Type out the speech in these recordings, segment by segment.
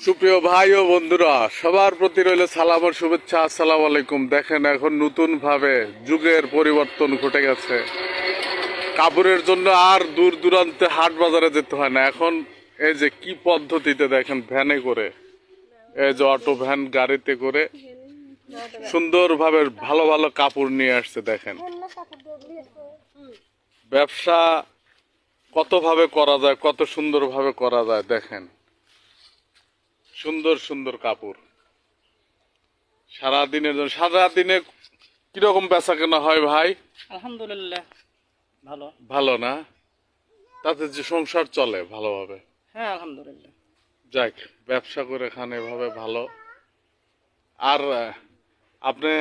সুপ্রিয় ভাই ও বন্ধুরা, সবার প্রতি রইল সালাম ও শুভেচ্ছা। আসসালামু আলাইকুম। দেখেন, এখন নতুন ভাবে যুগের পরিবর্তন ঘটে গেছে। কাপড়ের জন্য আর দূর দূরান্তে হাট বাজারে যেতে হয় না। এখন এই যে কি পদ্ধতিতে দেখেন, ভ্যানে করে, এই যে অটো ভ্যান গাড়িতে করে সুন্দরভাবে ভালো ভালো কাপড় নিয়ে আসছে। দেখেন ব্যবসা কত ভাবে করা যায়, কত সুন্দর ভাবে করা যায়। দেখেন সুন্দর সুন্দর কাপড় সারাদিনের জন্য। সারাদিনে কিরকম বেচা কেনা হয় ভাই? আলহামদুলিল্লাহ ভালো। ভালো না? তাতে যে সংসার চলে ভালোভাবে। হ্যাঁ আলহামদুলিল্লাহ। যাক, ব্যবসা করে খান এভাবে ভালো। আর আপনি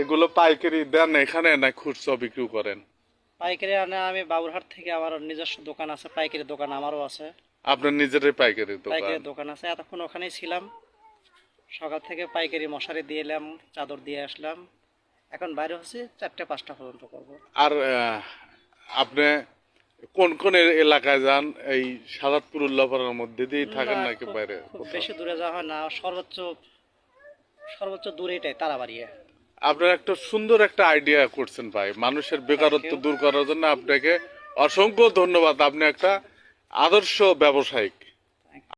এগুলো পাইকারি দেন এখানে, না খুচরা বিক্রি করেন? পাইকারি আনে আমি বাবুরহাট থেকে, আমার নিজস্ব দোকান আছে, পাইকারি দোকান আমারও আছে। আপনার নিজেরই পাইকারি দোকান? পাইকারি দোকান আছে, এতক্ষণ ওখানেই ছিলাম। সকাল থেকে পাইকারি মশারি দিয়ে এলাম, চাদর দিয়ে আসলাম। এখন বাইরে হচ্ছে 4টে-5টা পর্যন্ত করবো। আর আপনি কোন কোন এলাকায় যান? এই সাদাতপুর উল্লাপাড়ার মধ্যে দিয়ে থাকেন না, নাকি বাইরে খুব কোথাও? বেশি দূরে যাওয়া হয় না, সর্বোচ্চ সর্বোচ্চ দূরে এটাই তারাবাড়ি। আপনার একটা সুন্দর একটা আইডিয়া করছেন ভাই, মানুষের বেকারত্ব দূর করার জন্য। আপনাকে অসংখ্য ধন্যবাদ। আপনি একটা আদর্শ ব্যবসায়িক।